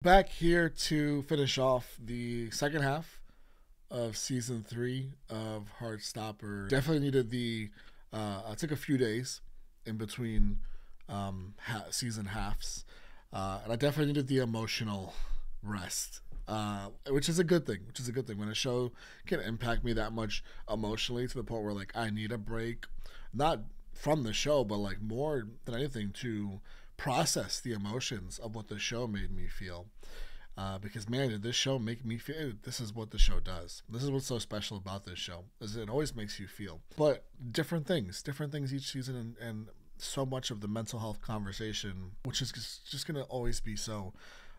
Back here to finish off the second half of season 3 of Heartstopper. Definitely needed the. I took a few days in between season halves, and I definitely needed the emotional rest, which is a good thing. When a show can impact me that much emotionally to the point where like I need a break, not from the show, but like more than anything to process the emotions of what the show made me feel. Because man, did this show make me feel? This is what the show does. This is what's so special about this show, is it always makes you feel. But different things each season, and so much of the mental health conversation, which is just gonna always be so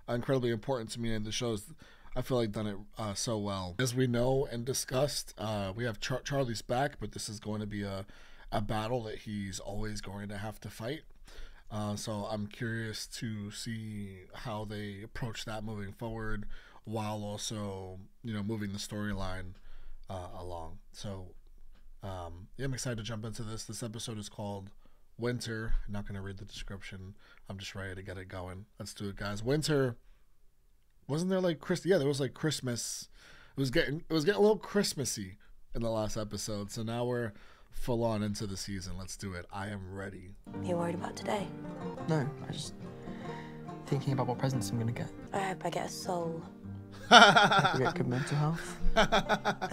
incredibly important to me. And the show's, I feel like, done it so well. As we know and discussed, we have Charlie's back, but this is going to be a battle that he's always going to have to fight. So I'm curious to see how they approach that moving forward, while also, moving the storyline along. So yeah, I'm excited to jump into this. This episode is called Winter. I'm not going to read the description. I'm just ready to get it going. Let's do it, guys. Winter. Wasn't there like Christmas? Yeah, there was like Christmas. It was getting a little Christmassy in the last episode. So now we're full on into the season. Let's do it. I am ready. You worried about today? No, I just thinking about what presents I'm gonna get. I hope I get a soul. I hope I get good mental health. I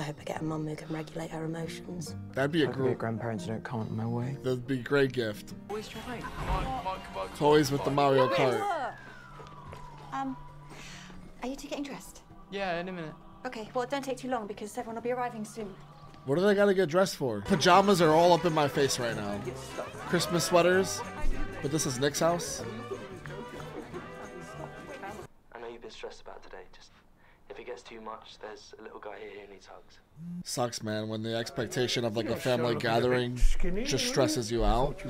hope I get a mum who can regulate her emotions. That'd be a I hope I get grandparents who don't comment on my way. That'd be a great gift. Always trying. Toys with the Mario Kart. Are you two getting dressed? Yeah, in a minute. Okay, well, don't take too long because everyone will be arriving soon. What do they gotta get dressed for? Pajamas are all up in my face right now. Christmas sweaters. But this is Nick's house. I know you've been stressed about today. Just if it gets too much, there's a little guy here who needs hugs. Sucks, man, when the expectation of like a family gathering just stresses you out,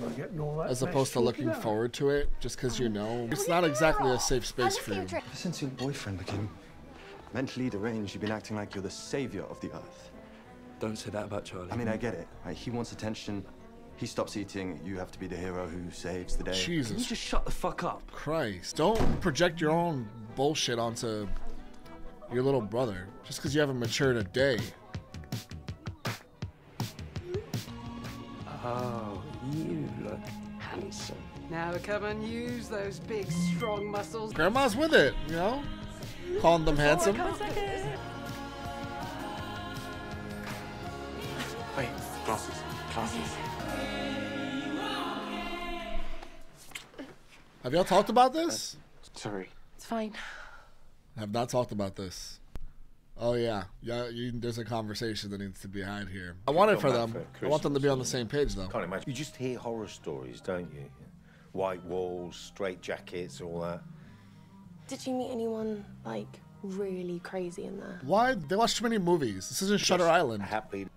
as opposed to looking forward to it, just because it's not exactly a safe space for you. Ever since your boyfriend became mentally deranged, you've been acting like you're the savior of the earth. Don't say that about Charlie. I mean, I get it. Right? He wants attention. He stops eating. You have to be the hero who saves the day. Jesus. Can you just shut the fuck up? Christ. Don't project your own bullshit onto your little brother just because you haven't matured a day. Oh, you look handsome. Now come and use those big, strong muscles. Grandma's with it, calling them handsome. Wait, glasses. Have y'all talked about this? Sorry. It's fine. Have not talked about this. Oh yeah, there's a conversation that needs to be had here. I want it for them. I want them to be on the same page, though. Can't imagine. You just hear horror stories, don't you? White walls, straight jackets, all that. Did you meet anyone, like, really crazy in there? Why? They watch too many movies. This isn't Shutter Island. Happy.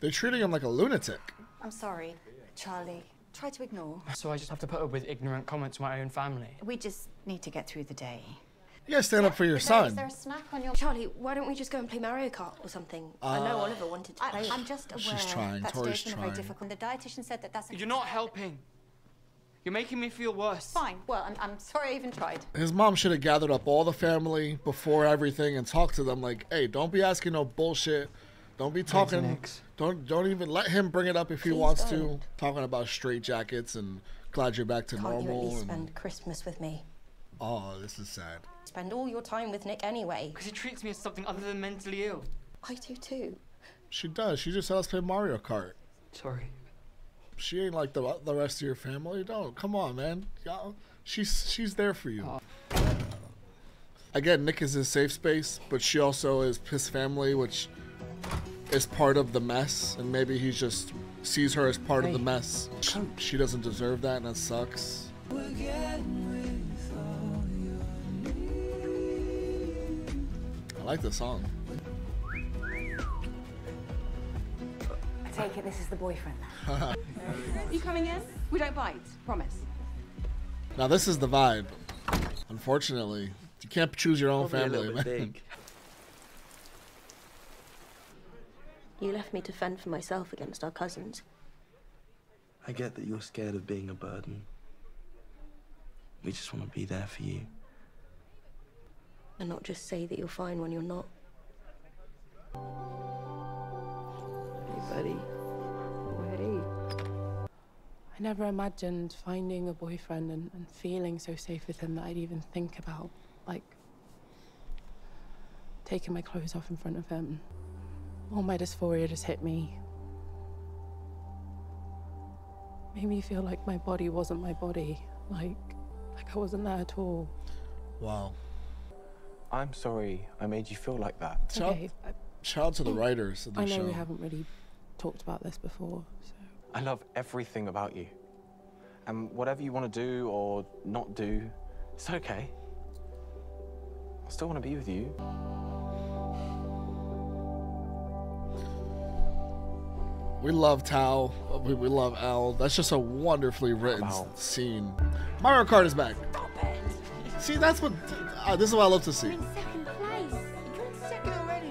They're treating him like a lunatic. I'm sorry, Charlie. Try to ignore. So I just have to put up with ignorant comments from my own family. We just need to get through the day. You gotta stand up for your Is son. there a snack on your... Charlie, why don't we just go and play Mario Kart or something? I know Oliver wanted to play. I'm just aware She's trying. that Tori's today's been very trying. difficult. The dietitian said that that's... You're not helping. You're making me feel worse. Fine. Well, I'm sorry I even tried. His mom should have gathered up all the family before everything and talked to them like, hey, don't be asking no bullshit. Don't be talking. Don't even let him bring it up if he wants to. Talking about straight jackets and glad you're back to Can't normal. you at least spend Christmas with me? Oh, this is sad. Spend all your time with Nick anyway. Because he treats me as something other than mentally ill. I do too. She does. She just said let's play Mario Kart. Sorry. She ain't like the rest of your family. Don't. Come on, man. Y'all, she's there for you. Again, Nick is his safe space, but she also is his family, which is part of the mess, and maybe he just sees her as part of the mess. She doesn't deserve that, and that sucks. I like the song. I take it this is the boyfriend. You coming in? We don't bite. Promise. Now this is the vibe. Unfortunately, you can't choose your own Probably a family, little man. bit big. You left me to fend for myself against our cousins. I get that you're scared of being a burden. We just want to be there for you. And not just say that you're fine when you're not. Hey, buddy. Oh, hey. I never imagined finding a boyfriend and feeling so safe with him that I'd even think about, like, taking my clothes off in front of him. All my dysphoria just hit me. Made me feel like my body wasn't my body, like I wasn't there at all. Wow. I'm sorry I made you feel like that. Shout out to the writers of the show. I know we haven't really talked about this before, so... I love everything about you. And whatever you want to do or not do, it's okay. I still want to be with you. We love Tao. We love Elle. That's just a wonderfully written scene. Mario Kart is back. See, that's what... this is what I love to see. You're in second place. You're in second already.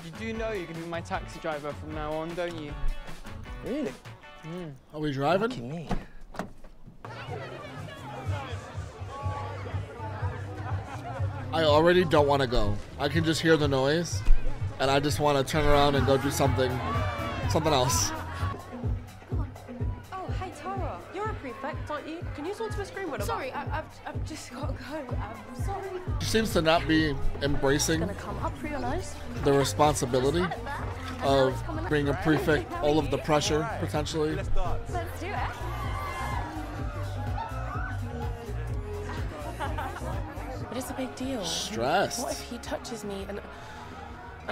You do know you can be my taxi driver from now on, don't you? Really? Are we driving? Lucky me. I already don't want to go. I can just hear the noise, and I just want to turn around and go do something else. Oh, hey, Tara. You're a prefect, aren't you? Can you talk to a screen window? Sorry, I've just got to go. I'm sorry. She seems to not be embracing Gonna come up for your nose. the responsibility of being a prefect, all of the pressure, potentially. Let's do it. But it's a big deal. Stressed. What if he touches me and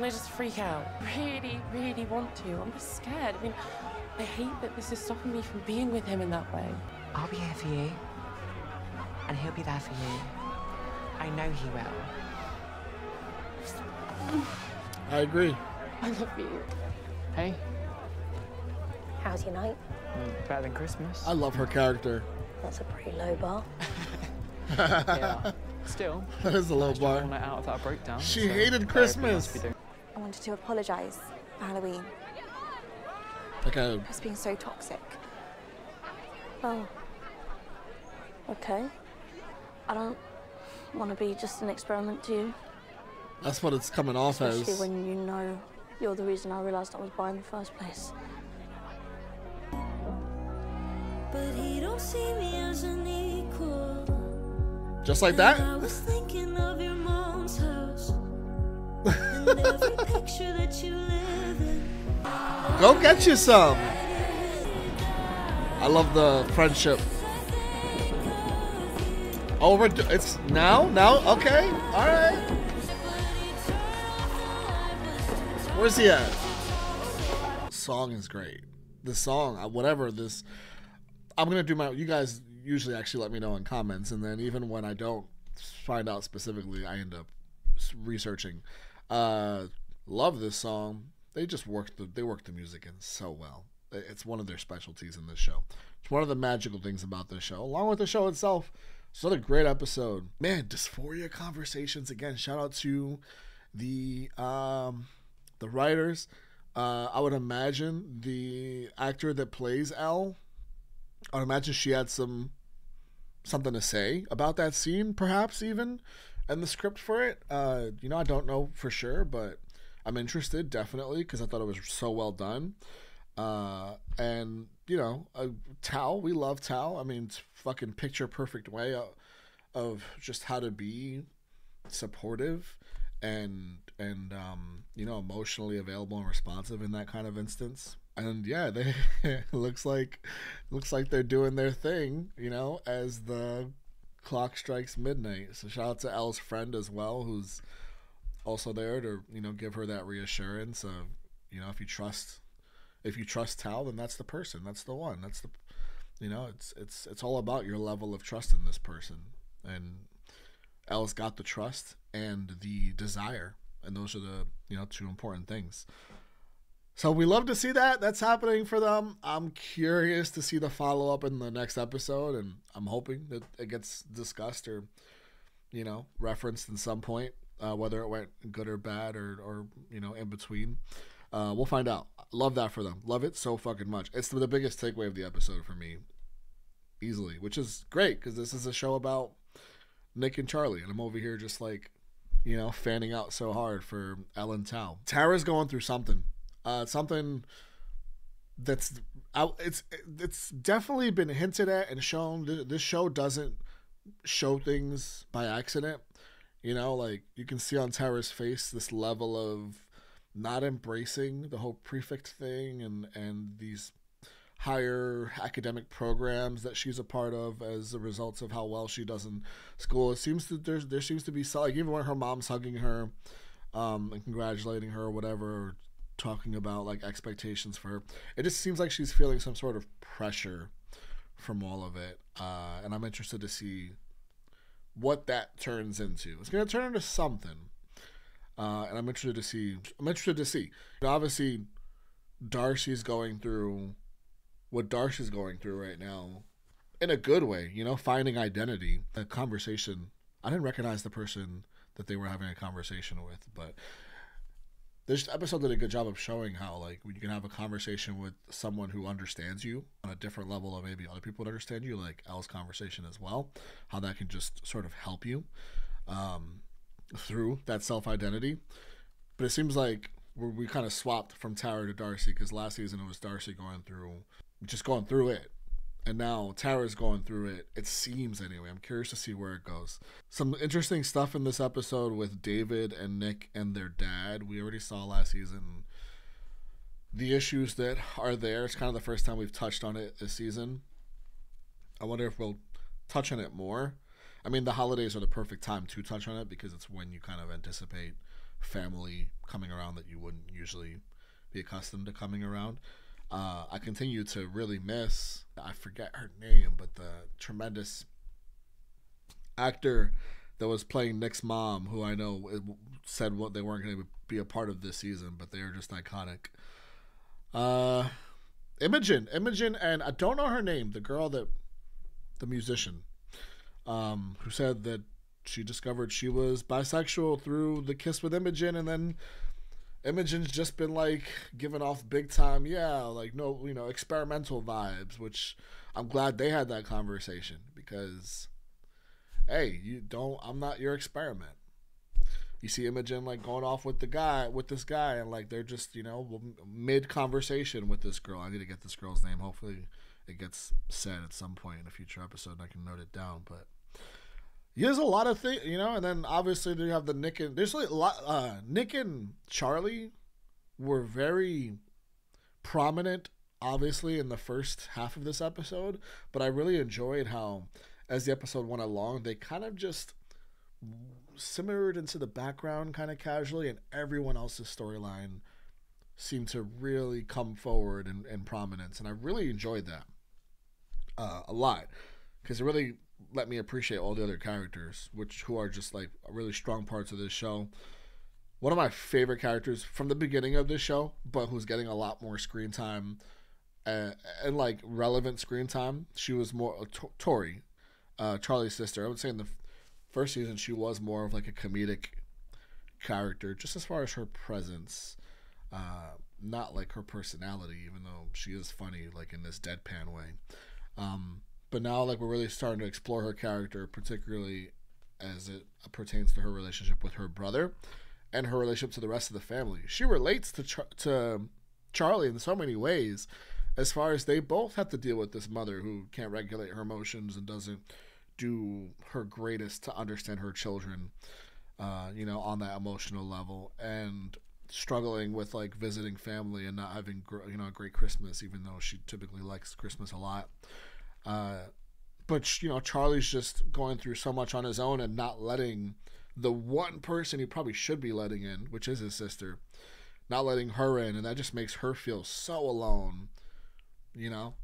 I just freak out? Really, really want to. I'm just scared. I mean, I hate that this is stopping me from being with him in that way. I'll be here for you. And he'll be there for you. I know he will. I agree. I love you. Hey, How's your night? better than Christmas. I love her character. That's a pretty low bar. Yeah. Still, That is a low bar. one night out without a breakdown. She hated Christmas. I wanted to apologise for Halloween. Okay. It's being so toxic. Oh. Okay. I don't want to be just an experiment to you. That's what it's coming off Especially as. when you know you're the reason I realised I was bi in the first place. But he don't see me as an equal. Just like that? I was thinking of your mom's house. And every picture that you live in. Go get you some. I love the friendship. It's now? Okay. All right. Where's he at? Song is great. The song, whatever this, I'm going to do you guys usually actually let me know in comments. And then even when I don't find out specifically, I end up researching. Love this song. They just work the music in so well. It's one of their specialties in this show. It's one of the magical things about this show, along with the show itself. It's another great episode. Man, dysphoria conversations again. Shout out to the writers. I would imagine the actor that plays Elle, I would imagine she had something to say about that scene, perhaps even, and the script for it. I don't know for sure, but I'm interested, definitely, because I thought it was so well done. And, Tao, we love Tao. I mean, it's fucking picture perfect way of just how to be supportive and emotionally available and responsive in that kind of instance. And yeah, they looks like they're doing their thing, as the clock strikes midnight. So shout out to Elle's friend as well, who's also there to, give her that reassurance of, if you trust Tal, then that's the person, that's the one, that's the, it's all about your level of trust in this person. And Elle's got the trust and the desire, and those are the, two important things. So we love to see that. That's happening for them. I'm curious to see the follow-up in the next episode, and I'm hoping that it gets discussed or, referenced in some point, whether it went good or bad or in between. We'll find out. Love that for them. Love it so fucking much. It's the biggest takeaway of the episode for me. easily, which is great because this is a show about Nick and Charlie, and I'm over here just like, you know, fanning out so hard for Ellen Tao. Tara's going through something, something that's out. It's definitely been hinted at and shown. This show doesn't show things by accident. You know, like you can see on Tara's face this level of not embracing the whole prefect thing and these higher academic programs that she's a part of as a result of how well she does in school. It seems that there seems to be, like, even when her mom's hugging her and congratulating her or whatever, or talking about like expectations for her, it just seems like she's feeling some sort of pressure from all of it, and I'm interested to see what that turns into. It's going to turn into something, and I'm interested to see. Obviously, Darcy's going through what Darcy's going through right now in a good way, you know, finding identity. The conversation, I didn't recognize the person that they were having a conversation with, but this episode did a good job of showing how, like, when you can have a conversation with someone who understands you on a different level of maybe other people would understand you, like Elle's conversation as well, how that can just sort of help you through that self-identity. But it seems like we kind of swapped from Tara to Darcy, because last season it was Darcy going through it, and now Tara's going through it, it seems, anyway. I'm curious to see where it goes. Some interesting stuff in this episode with David and Nick and their dad. We already saw last season the issues that are there. It's kind of the first time we've touched on it this season. I wonder if we'll touch on it more. I mean, the holidays are the perfect time to touch on it, because it's when you kind of anticipate family coming around that you wouldn't usually be accustomed to coming around. I continue to really miss, I forget her name, but the tremendous actor that was playing Nick's mom, who I know said what they weren't going to be a part of this season, but they are just iconic. Imogen, and I don't know her name, the girl the musician, who said that she discovered she was bisexual through the kiss with Imogen, and then Imogen's just been like giving off big time, like, no, you know, experimental vibes, which I'm glad they had that conversation, because, hey, I'm not your experiment. You see Imogen like going off with this guy, and like they're just, you know, mid conversation with this girl. I need to get this girl's name. Hopefully it gets said at some point in a future episode and I can note it down, but there's a lot of things, you know, and then obviously you have the Nick and there's like a lot. Nick and Charlie were very prominent, obviously, in the first half of this episode, but I really enjoyed how, as the episode went along, they kind of just simmered into the background kind of casually, and everyone else's storyline seemed to really come forward in prominence, and I really enjoyed that a lot, because it really let me appreciate all the other characters, who are just like really strong parts of this show. One of my favorite characters from the beginning of this show, but who's getting a lot more screen time and like relevant screen time. She was more Tori, Charlie's sister. I would say in the first season she was more of like a comedic character, just as far as her presence, not like her personality, even though she is funny, like in this deadpan way. But now, like, we're really starting to explore her character, particularly as it pertains to her relationship with her brother and her relationship to the rest of the family. She relates to Charlie in so many ways, as far as they both have to deal with this mother who can't regulate her emotions and doesn't do her greatest to understand her children, you know, on that emotional level, and struggling with like visiting family and not having, you know, a great Christmas, even though she typically likes Christmas a lot. But, you know, Charlie's just going through so much on his own and not letting the one person he probably should be letting in, which is his sister, not letting her in, and that just makes her feel so alone, you know?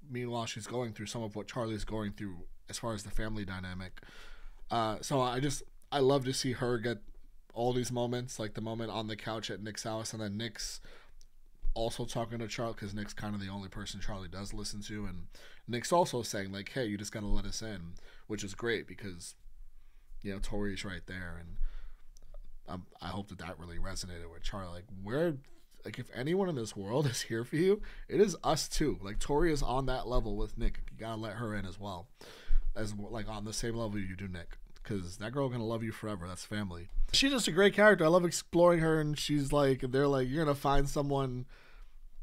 Meanwhile, she's going through some of what Charlie's going through as far as the family dynamic. So I love to see her get all these moments, like the moment on the couch at Nick's house, and then Nick's also talking to Charlie, because Nick's kind of the only person Charlie does listen to, and Nick's also saying like, hey, you just gotta let us in, which is great, because, you know, Tori's right there, and I hope that really resonated with Charlie. Like, Like, if anyone in this world is here for you, it is us too. Like, Tori is on that level with Nick. You gotta let her in as well, as like on the same level you do Nick, because that girl gonna love you forever. That's family. She's just a great character. I love exploring her, and she's like, they're like, you're gonna find someone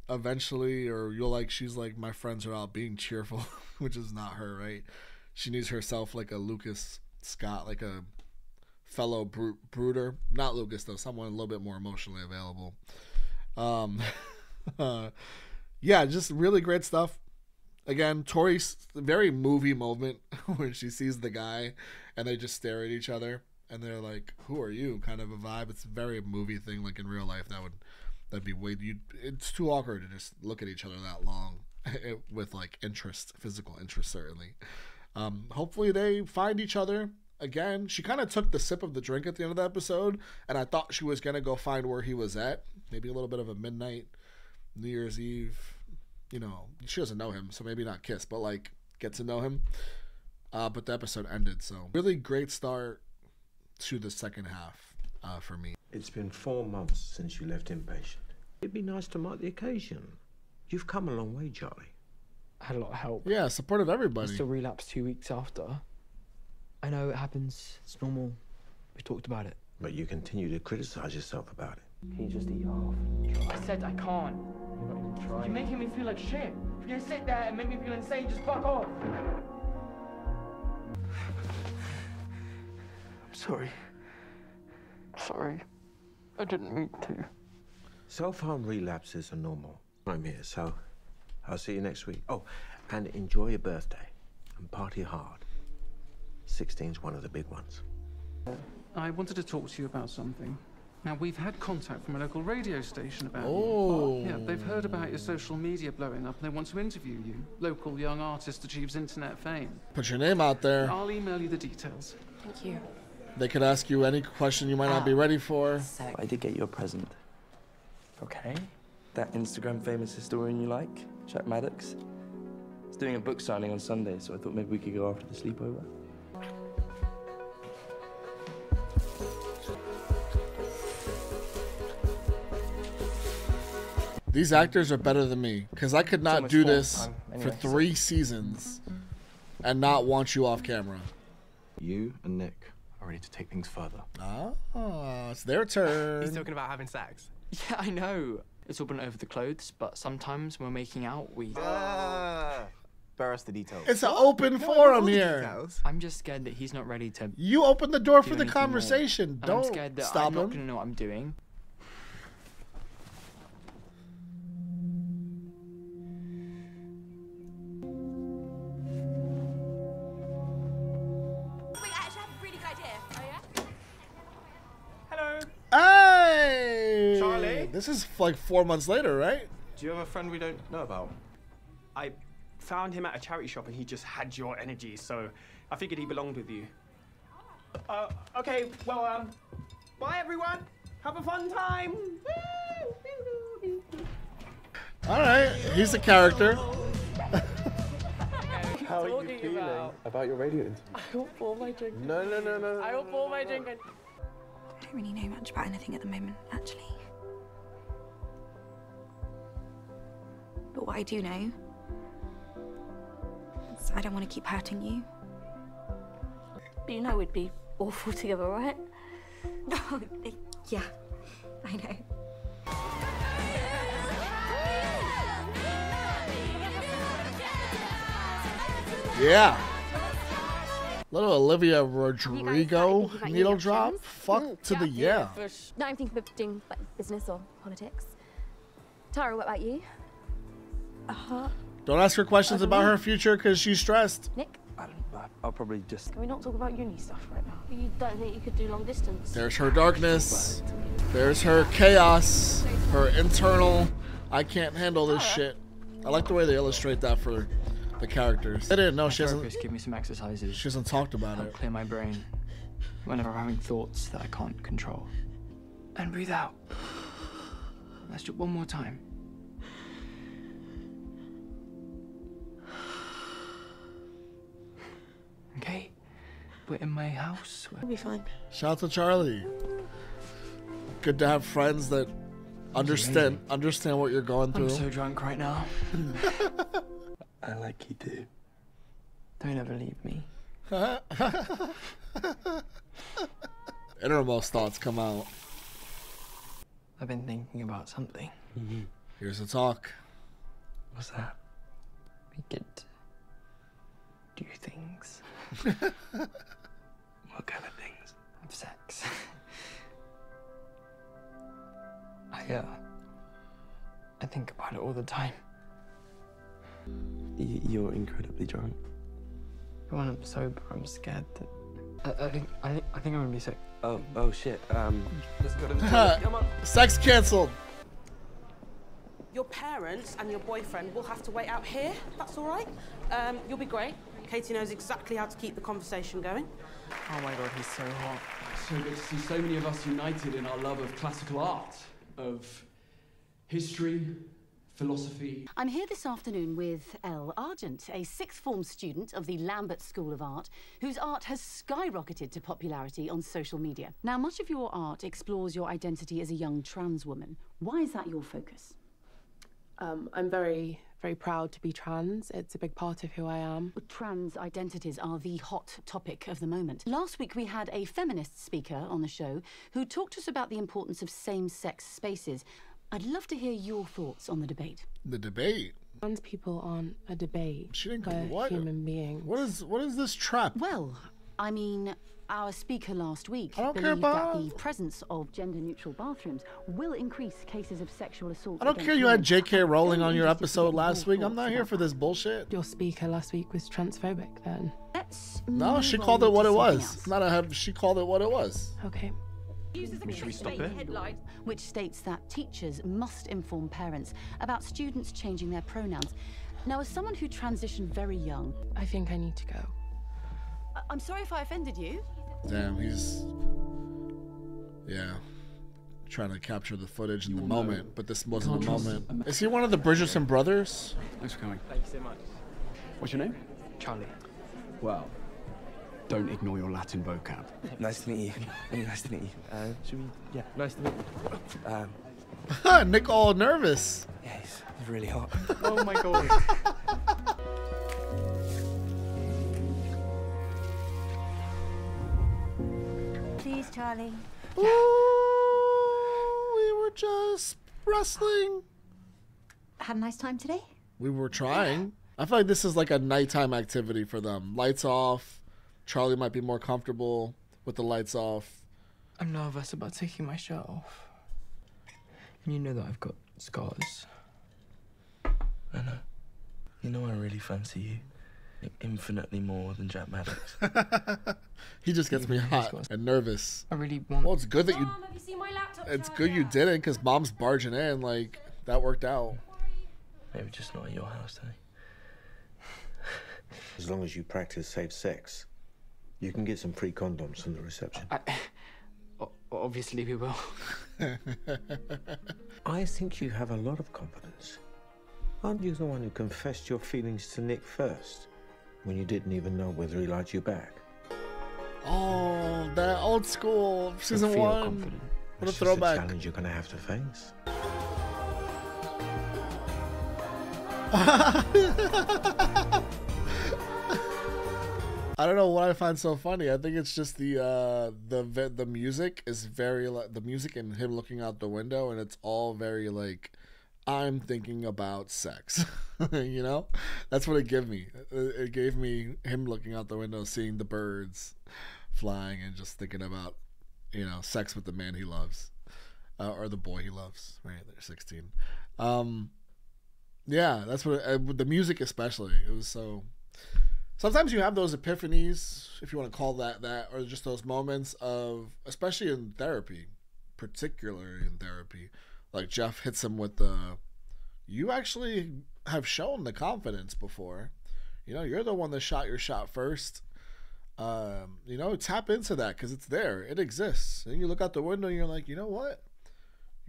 eventually, or you'll like, she's like, my friends are out being cheerful, which is not her, right? She needs herself like a Lucas Scott, like a fellow brooder. Not Lucas though, someone a little bit more emotionally available. Yeah, just really great stuff. Again, Tori's very movie moment when she sees the guy and they just stare at each other and they're like, "Who are you?" kind of a vibe. It's a very movie thing. Like in real life, that'd be way. It's too awkward to just look at each other that long with like interest, physical interest, certainly. Hopefully they find each other again. She kind of took the sip of the drink at the end of the episode, and I thought she was gonna go find where he was at. Maybe a little bit of a midnight New Year's Eve. You know, she doesn't know him, so maybe not kiss, but like get to know him. But the episode ended, so really great start to the second half for me. It's been 4 months since you left inpatient. It'd be nice to mark the occasion. You've come a long way, Charlie. I had a lot of help. Yeah, supported everybody. I still relapsed 2 weeks after. I know it happens. It's normal. We talked about it. But you continue to criticize yourself about it. Can you just eat half? I said I can't. You're not even trying. You're making me feel like shit. If you're gonna sit there and make me feel insane, just fuck off. I'm sorry. Sorry. I didn't mean to. Self-harm relapses are normal. I'm here, so I'll see you next week. Oh, and enjoy your birthday and party hard. 16's one of the big ones. I wanted to talk to you about something. Now, we've had contact from a local radio station about you. Yeah, they've heard about your social media blowing up and they want to interview you. Local young artist achieves internet fame. Put your name out there. I'll email you the details. Thank you. They could ask you any question you might not be ready for. I did get you a present. Okay. That Instagram famous historian you like, Jack Maddox. He's doing a book signing on Sunday, so I thought maybe we could go after the sleepover. These actors are better than me, because I could not do this for 3 seasons and not want you off camera. You and Nick are ready to take things further. Oh, it's their turn. He's talking about having sex. Yeah, I know. It's all been over the clothes, but sometimes when we're making out, we... Bear us the details. It's an open forum here. I'm just scared that he's not ready to... You open the door for the conversation. Don't I'm scared that stop I'm not him. going to know what I'm doing. Hey! Charlie? This is like 4 months later, right? Do you have a friend we don't know about? I found him at a charity shop and he just had your energy, so I figured he belonged with you. Okay, well, bye everyone. Have a fun time. All right, he's a character. How are you feeling about your radio interview? I won't pour my drink. No. I won't pour my drink. I don't really know much about anything at the moment, actually. But what I do know is I don't want to keep hurting you. But you know we'd be awful together, right? Yeah, I know. Yeah. Little Olivia Rodrigo needle drop. Fuck to the yeah. No, I'm thinking of doing like business or politics. Tara, what about you? Don't ask her questions about her future because she's stressed. Nick? I'll probably just... Can we not talk about uni stuff right now? You don't think you could do long distance? There's her darkness. There's her chaos. Her internal, I can't handle this shit. I like the way they illustrate that for the characters. I didn't know she hasn't. Give me some exercises. She hasn't talked about it. Clear my brain whenever I'm having thoughts that I can't control. And breathe out. Let's do it one more time. Okay, we're in my house. We'll be fine. Shout out to Charlie. Good to have friends that understand what you're going through. I'm so drunk right now. I like you too. Don't ever leave me. Innermost thoughts come out. I've been thinking about something. Here's the talk. What's that? We could do things. What kind of things? Have sex. I think about it all the time. You're incredibly drunk. But when I'm sober, I'm scared that I think I'm gonna be sick. Oh shit. Let's go to the Come on. Sex cancelled. Your parents and your boyfriend will have to wait out here. That's all right. You'll be great. Katie knows exactly how to keep the conversation going. Oh my god, he's so hot. So good to see so many of us united in our love of classical art, of history, philosophy. I'm here this afternoon with Elle Argent, a sixth form student of the Lambert School of Art, whose art has skyrocketed to popularity on social media. Now, much of your art explores your identity as a young trans woman. Why is that your focus? I'm very, very proud to be trans. It's a big part of who I am. Trans identities are the hot topic of the moment. Last week we had a feminist speaker on the show who talked to us about the importance of same-sex spaces. I'd love to hear your thoughts on the debate. The debate? Trans people aren't a debate. She didn't. We're What? human beings. What is this trap? Well, I mean, our speaker last week I don't care believed that about- the presence of gender-neutral bathrooms will increase cases of sexual assault. I don't care you had J.K. Rowling on your episode last week. I'm not here for this bullshit. Your speaker last week was transphobic then. No, she called it what it was. Not a. She called it what it was. Okay. Should we stop it? Which states that teachers must inform parents about students changing their pronouns. Now, as someone who transitioned very young, I think I need to go. I'm sorry if I offended you. Damn, he's. Yeah. Trying to capture the footage in the moment, but this wasn't the moment. Is he one of the Bridgerton brothers? Thanks for coming. Thank you so much. What's your name? Charlie. Well, don't ignore your Latin vocab. Nice to meet you. Nice to meet you. Should we? Yeah, nice to meet you. Nick all nervous. Yeah, he's really hot. Oh my god. Please, Charlie. Ooh, we were just wrestling. Had a nice time today? We were trying. I feel like this is like a nighttime activity for them. Lights off. Charlie might be more comfortable with the lights off. I'm nervous about taking my shirt off. And you know that I've got scars. I know. You know I really fancy you. Infinitely more than Jack Maddox. He just gets me hot and nervous. I really want. Well, it's good that you. Mom, have you seen my laptop? It's good you didn't, because Mom's barging in. Like that worked out. Maybe just not at your house, Tony. As long as you practice safe sex, you can get some free condoms from the reception. Obviously we will. I think you have a lot of confidence. Aren't you the one who confessed your feelings to Nick first, when you didn't even know whether he liked you back? Oh, that old school season Feel 1. confident. What a It's just throwback. a challenge you're gonna have to face. I don't know what I find so funny. I think it's just the music is very like the music and him looking out the window, and it's all very like I'm thinking about sex. You know, that's what it gave me. It gave me him looking out the window, seeing the birds flying, and just thinking about sex with the man he loves, or the boy he loves. Right, they're 16. Yeah, that's what the music especially. It was so. Sometimes you have those epiphanies, if you want to call that, or just those moments of, especially in therapy, particularly in therapy, like Jeff hits him with you actually have shown the confidence before. You're the one that shot your shot first. Tap into that because it's there. It exists. And you look out the window and you're like, you know what?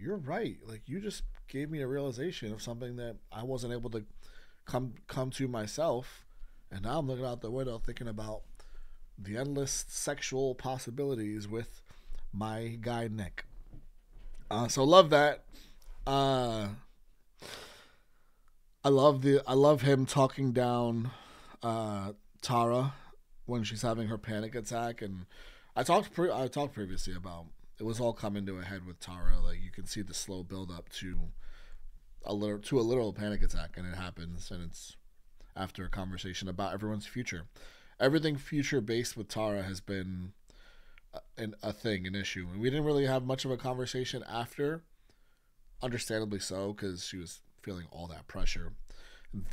You're right. Like, you just gave me a realization of something that I wasn't able to come to myself. And now I'm looking out the window thinking about the endless sexual possibilities with my guy Nick. So love that. I love him talking down Tara when she's having her panic attack, and I talked previously about it was all coming to a head with Tara. Like you can see the slow build up to a literal panic attack, and it happens, and it's after a conversation about everyone's future. Everything future based with Tara has been an issue, and we didn't really have much of a conversation after. Understandably so, because she was feeling all that pressure.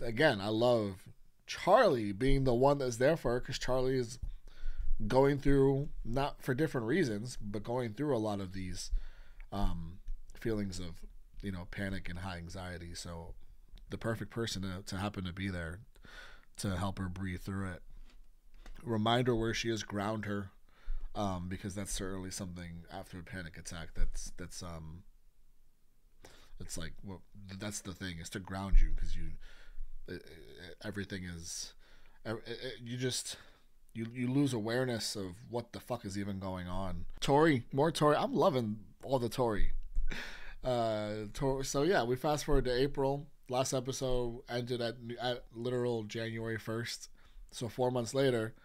Again, I love Charlie being the one that's there for her, because Charlie is going through, not for different reasons, but going through a lot of these feelings of, panic and high anxiety. So the perfect person to happen to be there to help her breathe through it. Remind her where she is, ground her, because that's certainly something after a panic attack that's it's like, well, that's the thing, is to ground you, because everything is, you lose awareness of what the fuck is even going on. More Tori. I'm loving all the Tori. So yeah, we fast forward to April. Last episode ended at literal January 1st. So 4 months later,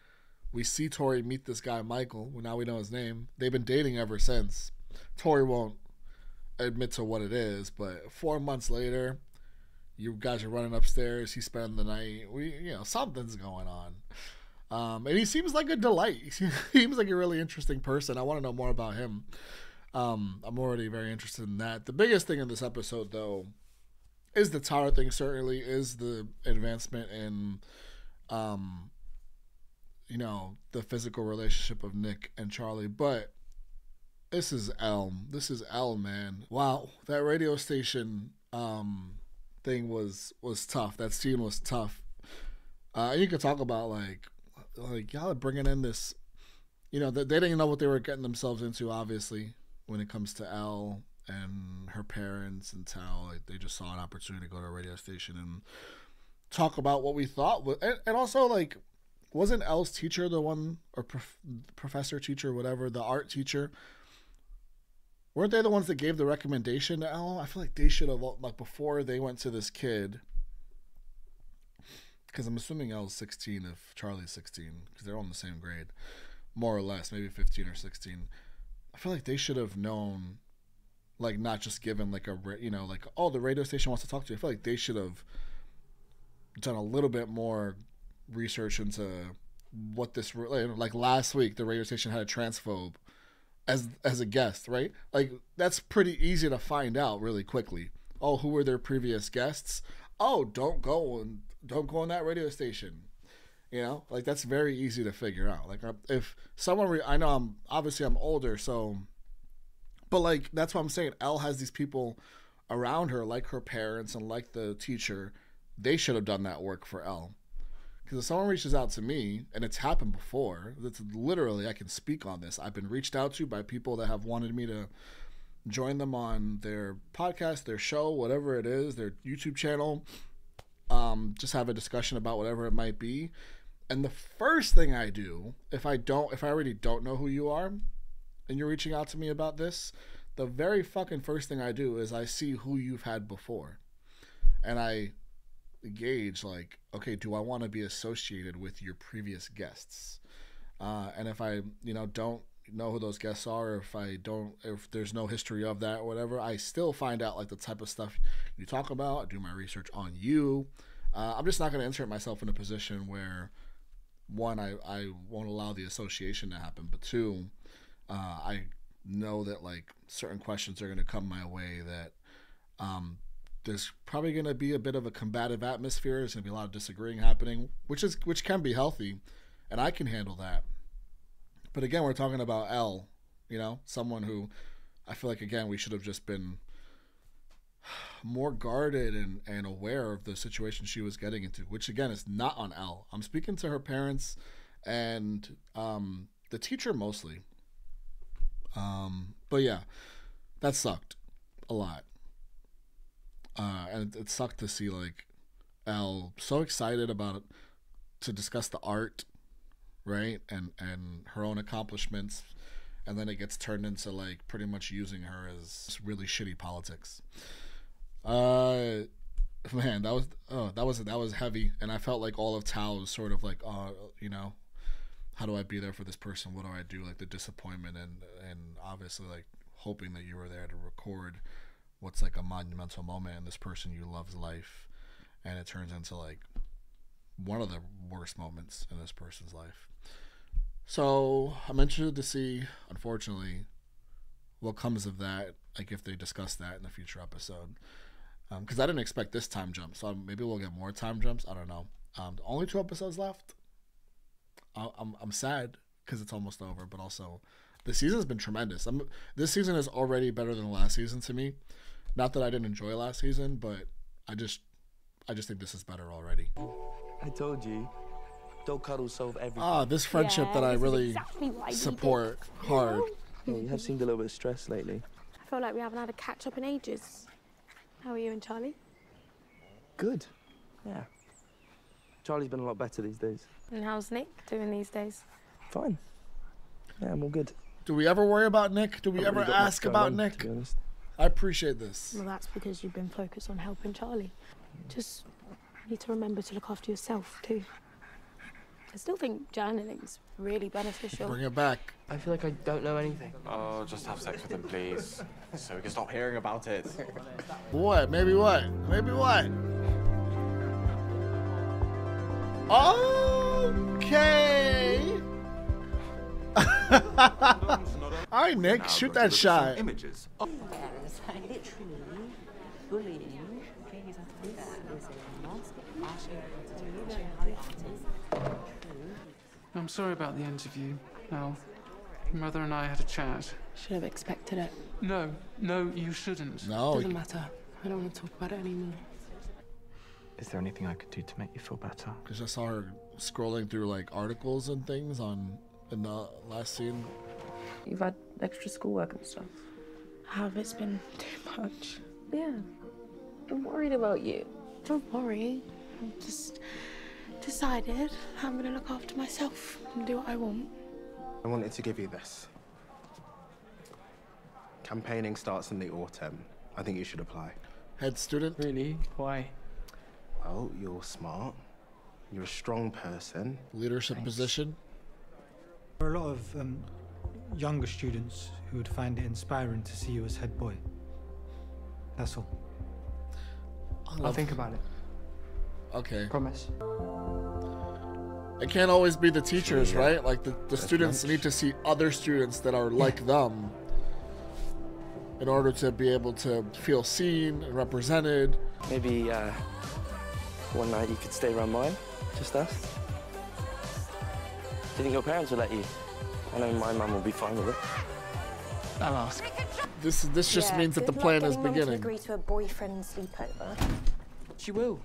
we see Tori meet this guy Michael. Well, now we know his name. They've been dating ever since. Tori won't admit to what it is, but 4 months later, you guys are running upstairs. He's spending the night. Something's going on. And he seems like a delight. He seems like a really interesting person. I want to know more about him. I'm already very interested in that. The biggest thing in this episode, though, is the Tara thing. Certainly is the advancement in, the physical relationship of Nick and Charlie. But this is Elle. This is Elle, man. Wow, that radio station thing was tough. That scene was tough. And you could talk about like y'all are bringing in this, they didn't know what they were getting themselves into, obviously, when it comes to Elle and her parents and Tal. Like, they just saw an opportunity to go to a radio station and talk about what we thought. And also, like, wasn't Elle's teacher the one, or professor, teacher, whatever, the art teacher, weren't they the ones that gave the recommendation to Elle? I feel like they should have, like, before they went to this kid, because I'm assuming Elle's 16 if Charlie's 16, because they're all in the same grade, more or less, maybe 15 or 16. I feel like they should have known, like, not just given, like, like, oh, the radio station wants to talk to you. I feel like they should have done a little bit more research into what this, like, last week, the radio station had a transphobe as a guest, right? Like, that's pretty easy to find out really quickly. Oh, who were their previous guests? Oh, don't go on that radio station. Like, that's very easy to figure out. Like, if someone, I know I'm older, so, but, like, that's what I'm saying. Elle has these people around her, like her parents and like the teacher. They should have done that work for Elle. Because if someone reaches out to me, and it's happened before, that's literally, I can speak on this. I've been reached out to by people that have wanted me to join them on their podcast, their show, whatever it is, their YouTube channel, just have a discussion about whatever it might be. And the first thing I do, if I already don't know who you are, and you're reaching out to me about this, the very fucking first thing I do is I see who you've had before. And I gauge, like, okay, do I want to be associated with your previous guests? And if I, don't know who those guests are, or if there's no history of that or whatever, I still find out, like, the type of stuff you talk about, do my research on you. I'm just not going to insert myself in a position where, one, I won't allow the association to happen, but two, I know that, like, certain questions are going to come my way that there's probably going to be a bit of a combative atmosphere. There's going to be a lot of disagreeing happening, which can be healthy, and I can handle that. But again, we're talking about Elle, someone who I feel like, again, we should have just been more guarded and aware of the situation she was getting into, which, again, is not on Elle. I'm speaking to her parents and the teacher mostly. But yeah, that sucked a lot. And it sucked to see, like, Elle so excited about to discuss the art, right, and her own accomplishments, and then it gets turned into, like, pretty much using her as really shitty politics. Man, that was heavy, and I felt like all of Tao was sort of like, you know, how do I be there for this person? What do I do? Like the disappointment and obviously like hoping that you were there to record what's like a monumental moment in this person you love's life, and it turns into like one of the worst moments in this person's life. So I'm interested to see, unfortunately, what comes of that, like if they discuss that in a future episode. Because I didn't expect this time jump, so maybe we'll get more time jumps. I don't know. Only 2 episodes left. I'm sad because it's almost over, but also the season's been tremendous. This season is already better than the last season to me. Not that I didn't enjoy last season, but I just think this is better already. I told you, dog cuddles solve everything. This friendship that I really support hard. Yeah, you have seemed a little bit stressed lately. I feel like we haven't had a catch up in ages. How are you and Charlie? Good. Yeah. Charlie's been a lot better these days. And how's Nick doing these days? Fine. Yeah, I'm all good. Do we ever worry about Nick? Do we ever ask about Nick? To be honest. I appreciate this. Well, that's because you've been focused on helping Charlie. Just need to remember to look after yourself too. I still think journaling's really beneficial. Bring it back. I feel like I don't know anything. Oh, just have sex with him, please. So we can stop hearing about it. What? Maybe what? Maybe what? Okay. All right, Nick, shoot that shot. Images. Literally bullying. I'm sorry about the interview, Al. Mother and I had a chat. Should have expected it. No, you shouldn't. No. Doesn't matter. I don't want to talk about it anymore. Is there anything I could do to make you feel better? Because I saw her scrolling through like articles and things in the last scene. You've had extra schoolwork and stuff. Have it's been too much. Yeah. I'm worried about you. Don't worry. I've just decided I'm gonna look after myself and do what I want. I wanted to give you this. Campaigning starts in the autumn. I think you should apply. Head student? Really? Why? Well, you're smart. You're a strong person. Leadership position? There are a lot of younger students who would find it inspiring to see you as head boy. That's all. I'll think about it. Okay. Promise. It can't always be the teachers, right? Like the students need to see other students that are like them in order to be able to feel seen and represented. Maybe one night you could stay around mine, just us. Do you think your parents will let you? I know my mum will be fine with it. I'll ask. This just means that the plan is beginning. To agree to a boyfriend sleepover. She will.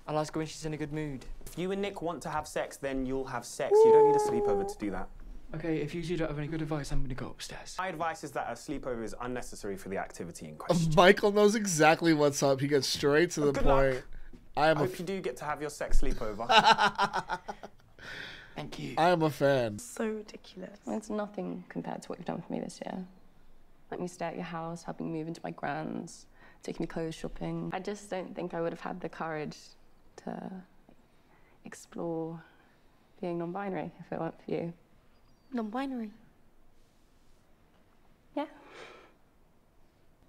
I'll ask her when she's in a good mood. If you and Nick want to have sex, then you'll have sex. You don't need a sleepover to do that. Okay, if you two don't have any good advice, I'm gonna go upstairs. My advice is that a sleepover is unnecessary for the activity in question. Michael knows exactly what's up. He gets straight to the Good point. luck. I hope you do get to have your sex sleepover. Thank you. I am a fan. So ridiculous. It's nothing compared to what you've done for me this year. Let me stay at your house, helping me move into my grand's, taking me clothes shopping. I just don't think I would have had the courage to explore being non-binary if it weren't for you. Non-binary? Yeah.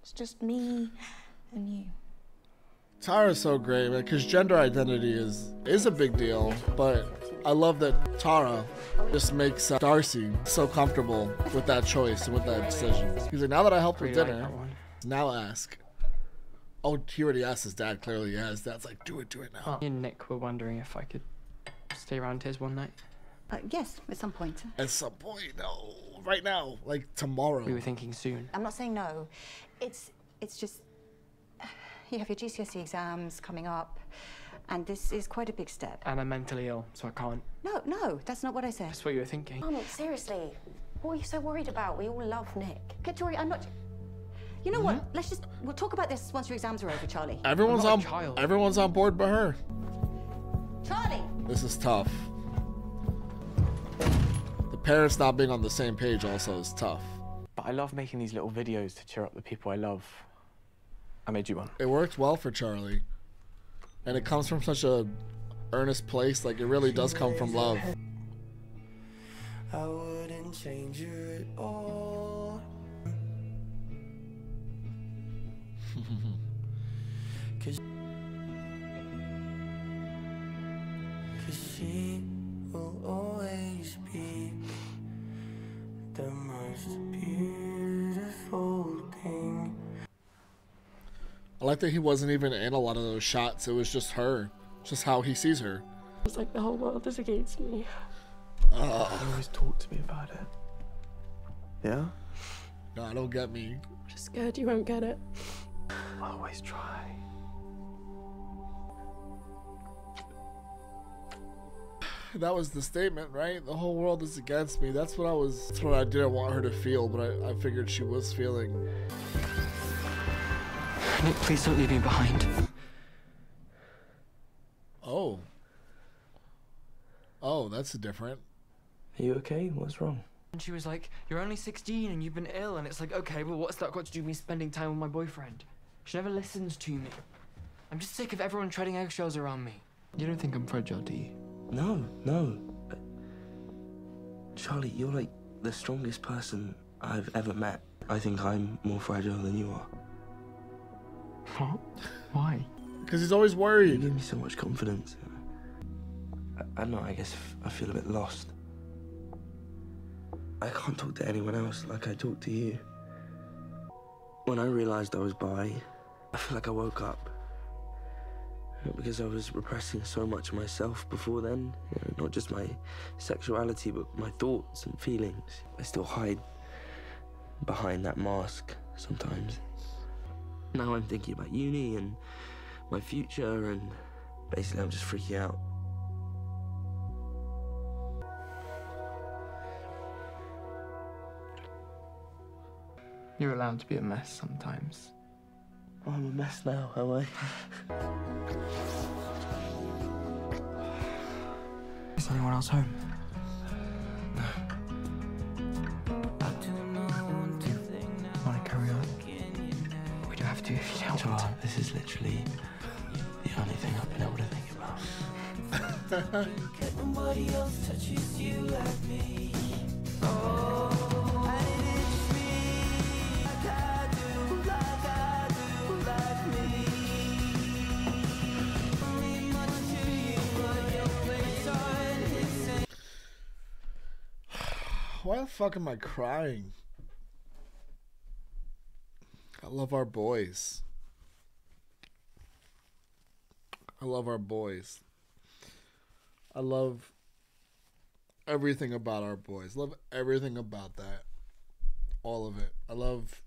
It's just me and you. Tara's so great, man, because gender identity is a big deal, but I love that Tara just makes Darcy so comfortable with that choice and with that decision. He's like, now that I helped with dinner, now ask. Oh, he already asked his dad, clearly he has. Dad's like, do it now. Me and Nick were wondering if I could stay around his one night. Yes, at some point. At some point, no. Right now, like tomorrow. We were thinking soon. I'm not saying no. It's just you have your GCSE exams coming up, and this is quite a big step. And I'm mentally ill, so I can't. No, that's not what I said. That's what you were thinking. Mum, seriously, what are you so worried about? We all love Nick. Tori, I'm not. You know what? We'll talk about this once your exams are over, Charlie. Everyone's on board but her. Charlie! This is tough. The parents not being on the same page also is tough. But I love making these little videos to cheer up the people I love. I made you one. It worked well for Charlie. And it comes from such a earnest place. Like, it really does come from love. I wouldn't change her at all. Cause she will always be the most beautiful thing. I like that he wasn't even in a lot of those shots. It was just her. Just how he sees her. It's like the whole world is against me. Always talk to me about it. Yeah? No, don't get me. I'm just scared you won't get it. I'll always try. That was the statement, right? The whole world is against me. That's what I didn't want her to feel, but I figured she was feeling. Nick, please don't leave me behind. Oh. Oh, that's different. Are you okay? What's wrong? And she was like, you're only 16 and you've been ill. And it's like, okay, well, what's that got to do with me spending time with my boyfriend? She never listens to me. I'm just sick of everyone treading eggshells around me. You don't think I'm fragile, do you? No, no. Charlie, you're like the strongest person I've ever met. I think I'm more fragile than you are. What? Why? Because he's always worried. You give me so much confidence. I don't know, I guess I feel a bit lost. I can't talk to anyone else like I talk to you. When I realized I was bi, I feel like I woke up. Because I was repressing so much of myself before then. You know, not just my sexuality, but my thoughts and feelings. I still hide behind that mask sometimes. Now I'm thinking about uni and my future, and basically I'm just freaking out. You're allowed to be a mess sometimes. Oh, I'm a mess now, am I? Is anyone else home? Want to carry on? We don't have to if you don't want to. This is literally the only thing I've been able to think about. Nobody else touches you like me. Oh, and it's me like I do, like me. Mean much to you, but you always are the same. Why the fuck am I crying? I love our boys. I love our boys. I love everything about our boys. Love everything about that. All of it. I love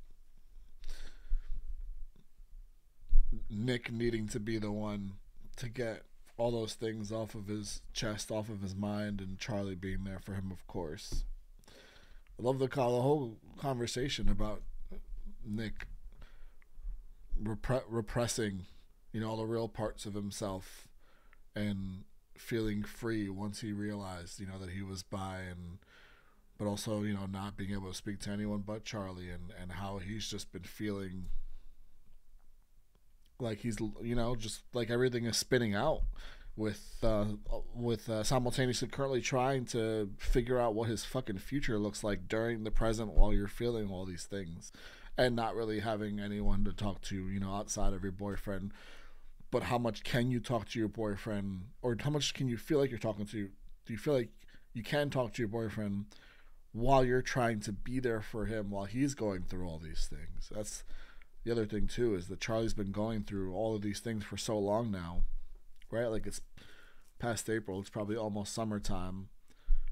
Nick needing to be the one to get all those things off of his chest, off of his mind, and Charlie being there for him, of course. I love the whole conversation about Nick repressing, you know, all the real parts of himself and feeling free once he realized, you know, that he was bi, and but also, you know, not being able to speak to anyone but Charlie, and how he's just been feeling like he's, you know, just like everything is spinning out with simultaneously currently trying to figure out what his fucking future looks like during the present while you're feeling all these things, and not really having anyone to talk to, you know, outside of your boyfriend. But how much can you talk to your boyfriend, or how much can you feel like you're talking to? Do you feel like you can talk to your boyfriend while you're trying to be there for him while he's going through all these things? That's the other thing too, is that Charlie's been going through all of these things for so long now, right? Like, it's past April, it's probably almost summertime,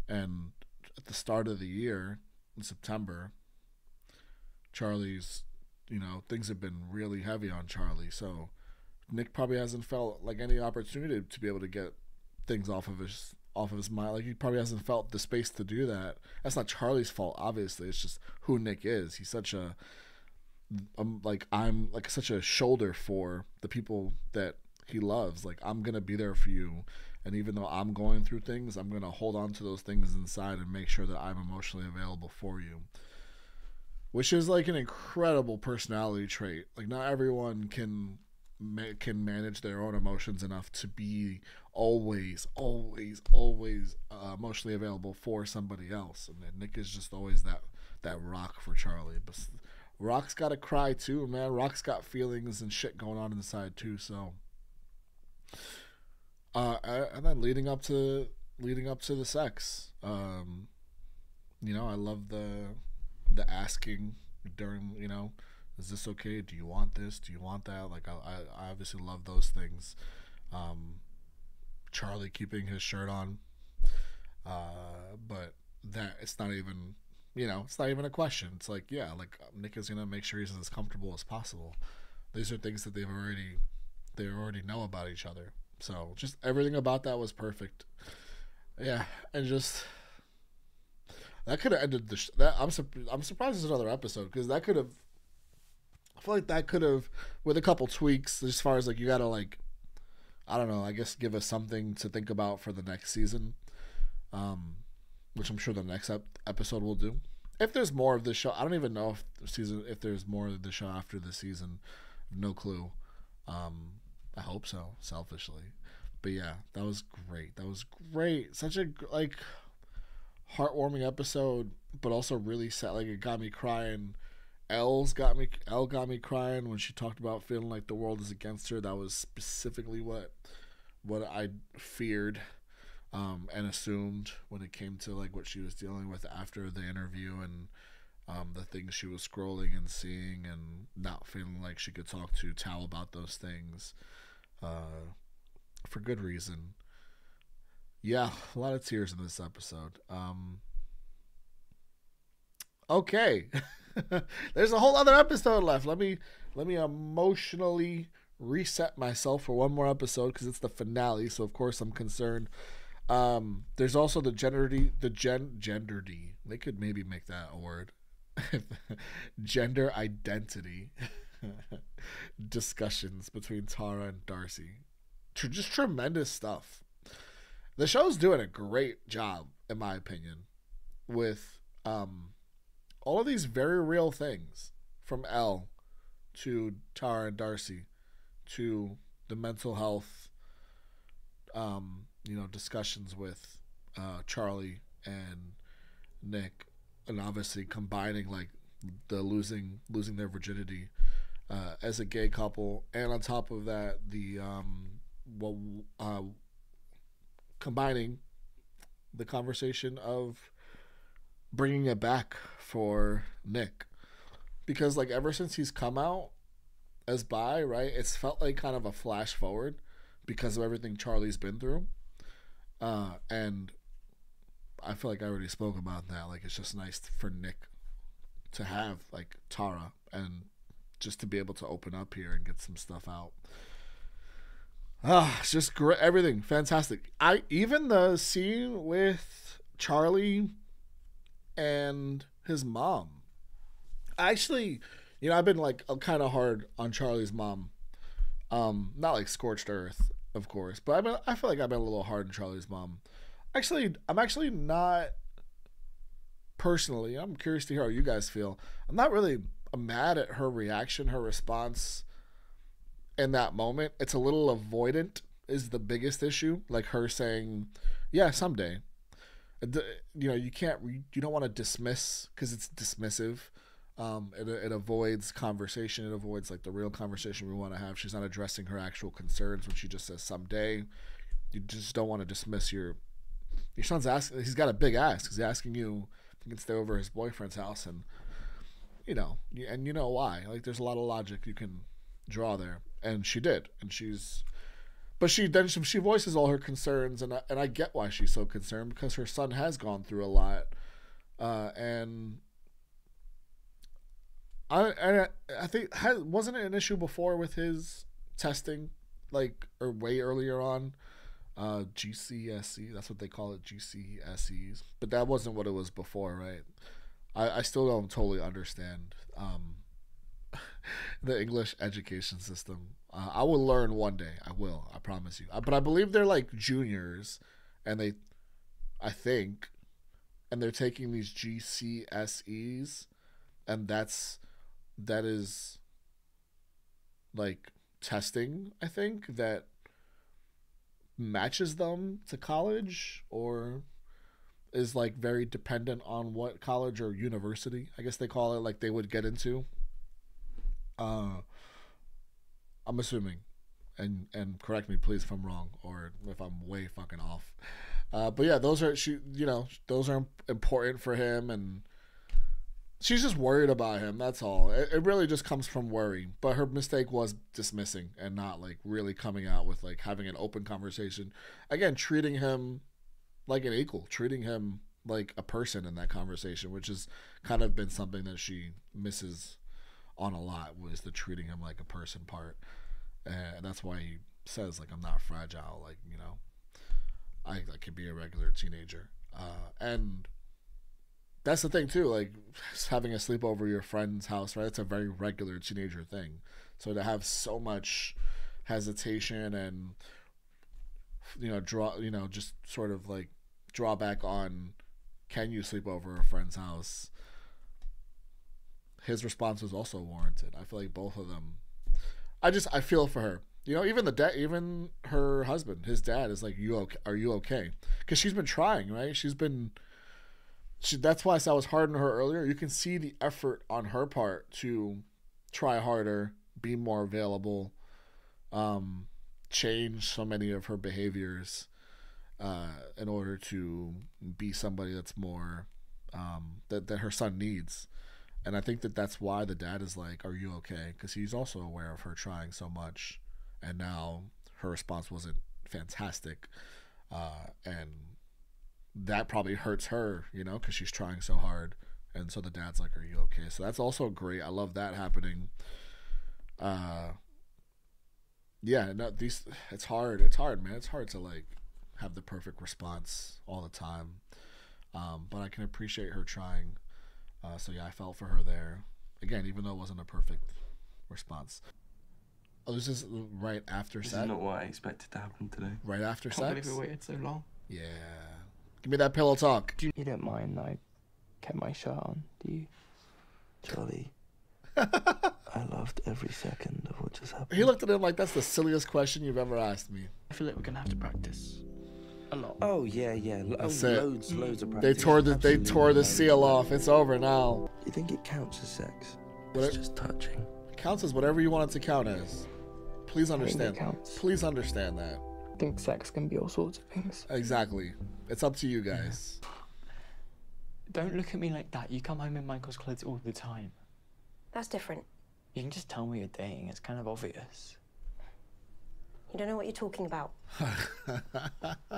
and at the start of the year in September, Charlie's, you know, things have been really heavy on Charlie. So Nick probably hasn't felt like any opportunity to be able to get things off of his mind. Like, he probably hasn't felt the space to do that. That's not Charlie's fault, obviously. It's just who Nick is. He's such a I'm such a shoulder for the people that he loves. Like, I'm gonna be there for you, and even though I'm going through things, I'm gonna hold on to those things inside and make sure that I'm emotionally available for you. which is like an incredible personality trait. Like not everyone can manage their own emotions enough to be always emotionally available for somebody else. And Nick is just always that rock for Charlie. But Rock's got to cry too, man. Rock's got feelings and shit going on inside too. So, and then leading up to the sex, you know, I love the asking during, you know, is this okay? Do you want this? Do you want that? Like, I obviously love those things. Charlie keeping his shirt on, but that it's not even, you know, it's not even a question. It's like, yeah, like Nick is gonna make sure he's as comfortable as possible. These are things that they already know about each other. So just everything about that was perfect. Yeah, and just that could have ended that. I'm surprised there's another episode because that could have. I feel like that could have, with a couple tweaks, as far as like you gotta like, I don't know, I guess give us something to think about for the next season, which I'm sure the next episode will do. If there's more of this show, I don't even know if there's more of the show after the season. No clue. I hope so, selfishly. But yeah, that was great. That was great. Such a like heartwarming episode, but also really sad. Like it got me crying. Elle got me crying when she talked about feeling like the world is against her. That was specifically what I feared and assumed when it came to like what she was dealing with after the interview and the things she was scrolling and seeing and not feeling like she could talk to Tal about those things for good reason. Yeah, a lot of tears in this episode. Okay. There's a whole other episode left. Let me emotionally reset myself for one more episode because it's the finale. So of course I'm concerned. There's also the gender D. They could maybe make that a word. Gender identity discussions between Tara and Darcy. Just tremendous stuff. The show's doing a great job, in my opinion, with all of these very real things, from Elle to Tara and Darcy to the mental health, discussions with Charlie and Nick, and obviously combining like the losing their virginity as a gay couple, and on top of that, the combining the conversation of bringing it back for Nick, because like ever since he's come out as bi, right, it's felt like kind of a flash forward because of everything Charlie's been through, and I feel like I already spoke about that. Like it's just nice for Nick to have like Tara and just to be able to open up here and get some stuff out. It's just great. Everything fantastic. Even the scene with Charlie and his mom. Actually, I've been like kind of hard on Charlie's mom. Not like scorched earth, of course, but I feel like I've been a little hard on Charlie's mom. Actually, I'm actually not personally. I'm curious to hear how you guys feel. I'm not really mad at her reaction, her response in that moment. It's a little avoidant is the biggest issue. Like her saying, yeah, someday. You don't want to dismiss because it's dismissive. It avoids conversation. It avoids like the real conversation we want to have. She's not addressing her actual concerns when she just says someday. You just don't want to dismiss your son's asking. He's got a big ask. He's asking you if you can stay over his boyfriend's house, and you know why. Like there's a lot of logic you can draw there, and she did, and she voices all her concerns, and I get why she's so concerned, because her son has gone through a lot, and I think wasn't it an issue before with his testing, like, or way earlier on, GCSE, that's what they call it, GCSEs, but that wasn't what it was before, right? I still don't totally understand the English education system. I will learn one day. I will. I promise you. But I believe they're like juniors, and they're taking these GCSEs and that is like testing, I think, that matches them to college, or is like very dependent on what college or university, I guess they call it, like they would get into. I'm assuming, and correct me please if I'm wrong or if I'm way fucking off. But yeah, those are important for him, and she's just worried about him. That's all. It really just comes from worry. But her mistake was dismissing and not like really coming out with like having an open conversation. Again, treating him like an equal, treating him like a person in that conversation, which has kind of been something that she misses on a lot, was the treating him like a person part. And that's why he says like, I'm not fragile. Like, you know, I could be a regular teenager. And that's the thing too, like having a sleepover at your friend's house, right? That's a very regular teenager thing. So to have so much hesitation and, you know, just sort of like drawback on, can you sleep over a friend's house? His response was also warranted. I feel like both of them. I feel for her. You know, even her husband, his dad is like, are you okay? Because she's been trying, right? That's why I said I was hard on her earlier. You can see the effort on her part to try harder, be more available, change so many of her behaviors in order to be somebody that's more that her son needs. And I think that's why the dad is like, are you okay? Because he's also aware of her trying so much. And now her response wasn't fantastic. And that probably hurts her, you know, because she's trying so hard. And so the dad's like, are you okay? So that's also great. I love that happening. Yeah, no, it's hard. It's hard, man. It's hard to like have the perfect response all the time. But I can appreciate her trying. So yeah, I felt for her there. Again, even though it wasn't a perfect response. Oh, this is right after sex? This is not what I expected to happen today. Right after Can't sex? believe we waited so long. Yeah. Give me that pillow talk. You don't mind I kept my shirt on, do you? Charlie, I loved every second of what just happened. He looked at him like, that's the silliest question you've ever asked me. I feel like we're gonna have to practice a lot. Oh yeah. That's it. Loads of They practice. they tore the seal off. It's over now. You think it counts as sex? It's just touching. It counts as whatever you want it to count as. Please understand. it counts. Please understand that. I think sex can be all sorts of things. Exactly. It's up to you guys. Don't look at me like that. You come home in Michael's clothes all the time. That's different. You can just tell me you're dating. It's kind of obvious. You don't know what you're talking about.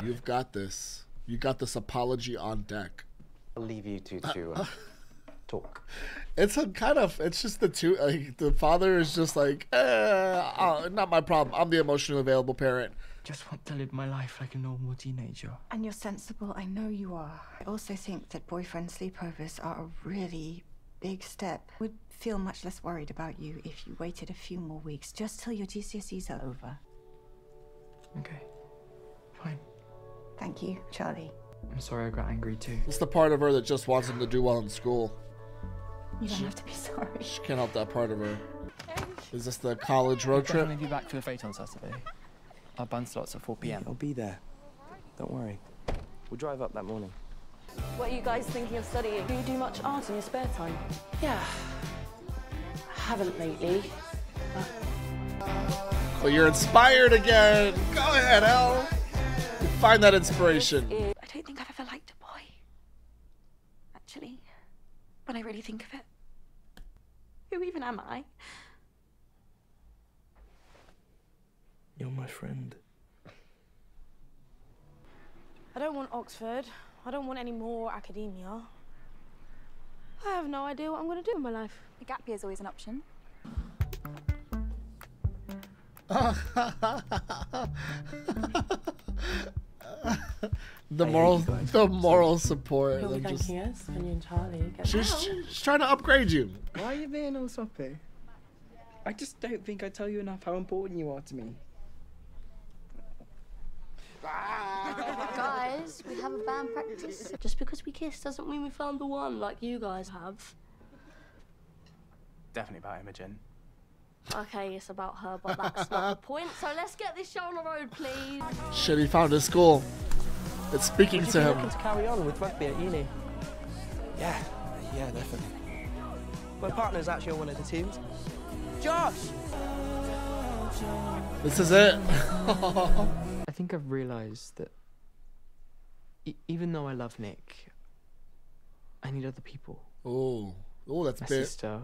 You've got this. You got this apology on deck. I'll leave you two to talk. It's just the two. Like, the father is just like, not my problem. I'm the emotionally available parent. Just want to live my life like a normal teenager. And you're sensible, I know you are. I also think that boyfriend sleepovers are a really big step. Would feel much less worried about you if you waited a few more weeks, just till your GCSEs are over. Okay, fine. Thank you, Charlie. I'm sorry I got angry too. It's the part of her that just wants him to do well in school. You don't have to be sorry. She can't help that part of her. Is this the college road trip? I'll definitely be back for the fete on Saturday. Our band starts at 4 p.m. I'll be there. Don't worry. We'll drive up that morning. What are you guys thinking of studying? Do you do much art in your spare time? Yeah. I haven't lately. But you're inspired again. Go ahead, Elle. Find that inspiration. I don't think I've ever liked a boy. Actually, when I really think of it. Who even am I? You're my friend. I don't want Oxford. I don't want any more academia. I have no idea what I'm going to do in my life. A gap year is always an option. The moral support. You'll be thanking us when you and Charlie get She's trying to upgrade you. Why are you being all soppy? I just don't think I tell you enough how important you are to me. Guys, we have a band practice. Just because we kissed doesn't mean we found the one like you guys have. definitely about Imogen. Okay, it's about her, but that's not the point. So let's get this show on the road, please. Shit, he found his school. It's speaking to him. Looking to carry on with rugby at uni? Yeah, definitely. My partner's actually on one of the teams. Josh! This is it. I think I've realised that even though I love Nick, I need other people. Oh, that's my big. sister,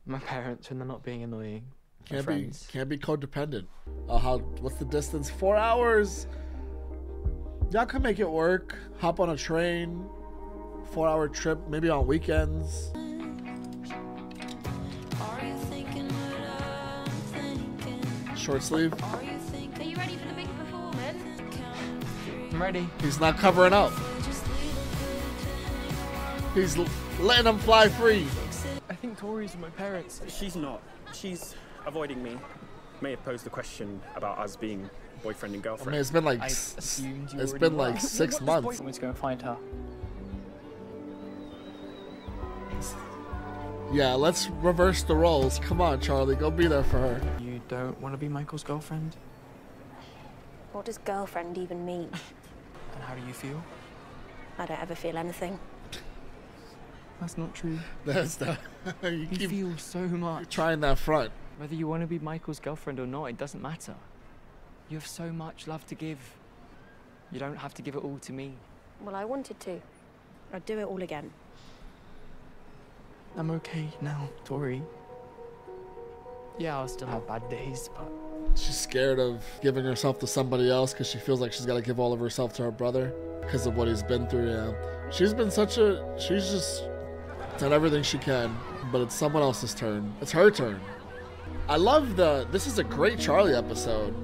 my parents when they're not being annoying. Can't be codependent. What's the distance? 4 hours. Y'all can make it work. Hop on a train. 4-hour trip, maybe on weekends. Short sleeve. Are you ready for the big performance? I'm ready. He's not covering up. He's letting them fly free. I think Tori's with my parents. She's not. She's avoiding me. May have posed the question about us being boyfriend and I girlfriend. mean, it's been like it's been like 6 months. Want me to go and find her? Yeah, let's reverse the roles. Come on, Charlie, go be there for her. You don't want to be Michael's girlfriend? What does girlfriend even mean? And how do you feel? I don't ever feel anything. That's not true. That's not. You keep feel so much. trying that front. Whether you want to be Michael's girlfriend or not, it doesn't matter. You have so much love to give. You don't have to give it all to me. Well, I wanted to. I'd do it all again. I'm okay now, Tori. Yeah, I'll still have bad days, but... She's scared of giving herself to somebody else because she feels like she's got to give all of herself to her brother because of what he's been through. Yeah, she's just done everything she can, but it's someone else's turn. It's her turn. I love this is a great Charlie episode.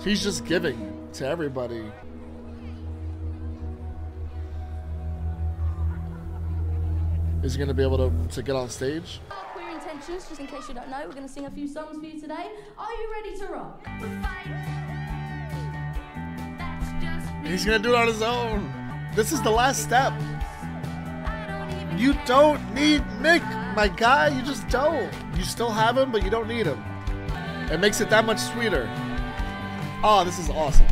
He's just giving to everybody. Is he going to be able to get on stage? Queer Intentions, just in case you don't know, we're going to sing a few songs for you today. Are you ready to rock? He's going to do it on his own. This is the last step. You don't need Nick, my guy. You just don't. You still have him, but you don't need him. It makes it that much sweeter. Oh, this is awesome.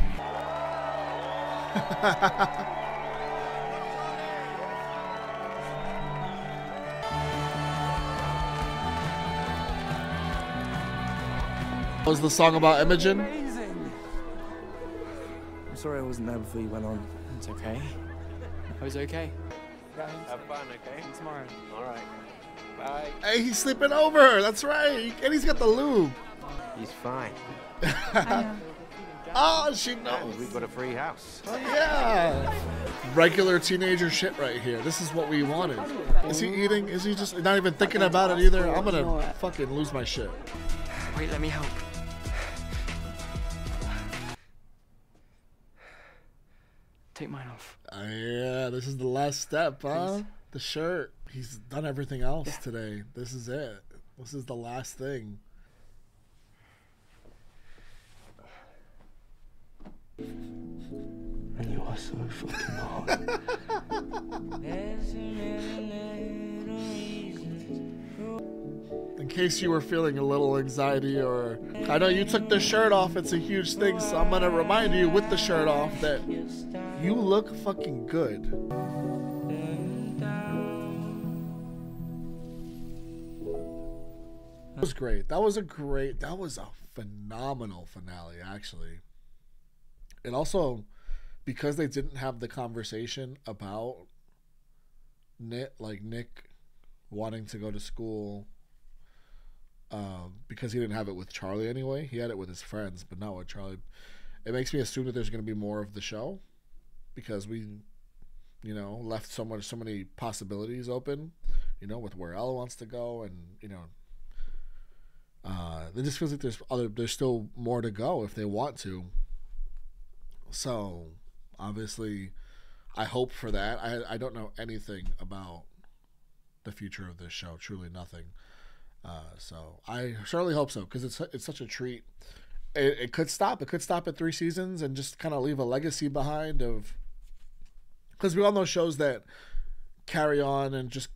Was the song about Imogen? Amazing. I'm sorry I wasn't there before you went on. It's okay. I was okay. Have fun, okay? See you tomorrow. All right. Bye. Hey, he's sleeping over. That's right. And he's got the lube. He's fine. Oh, she knows. And we've got a free house. Oh, yeah. Regular teenager shit right here. This is what we wanted. Is he eating? Is he just not even thinking about it either? I'm gonna fucking lose my shit. Wait, let me help. Take mine off. Yeah, this is the last step, huh? Please. The shirt. He's done everything else today. This is it. This is the last thing. And you are so fucking hot. In case you were feeling a little anxiety or... I know you took the shirt off. It's a huge thing, so I'm going to remind you with the shirt off that you look fucking good. That was great. That was a phenomenal finale, actually. And also, because they didn't have the conversation about Nick wanting to go to school, because he didn't have it with Charlie anyway. He had it with his friends, but not with Charlie. It makes me assume that there's going to be more of the show because we, left so many possibilities open, with where Elle wants to go, and it just feels like there's still more to go if they want to. So obviously, I hope for that. I don't know anything about the future of this show, truly nothing. So I certainly hope so because it's such a treat. It could stop. It could stop at 3 seasons and just kind of leave a legacy behind of, because we all know shows that carry on and just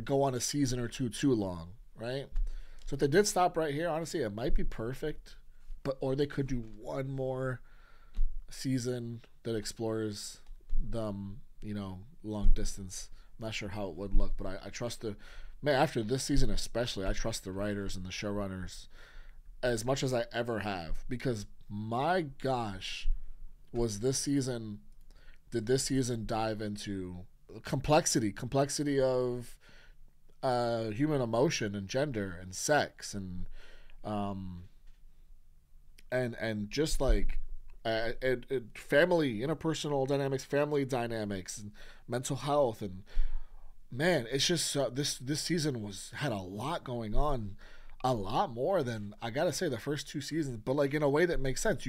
go on a season or two too long. right? So if they did stop right here, honestly, it might be perfect. Or they could do one more season that explores them, long distance. I'm not sure how it would look, but I trust after this season especially, I trust the writers and the showrunners as much as I ever have, because my gosh, did this season dive into complexity of human emotion and gender and sex and just like family, interpersonal dynamics, family dynamics, and mental health. And man, it's just this season had a lot going on, a lot more than, I gotta say, the first two seasons, but like in a way that makes sense.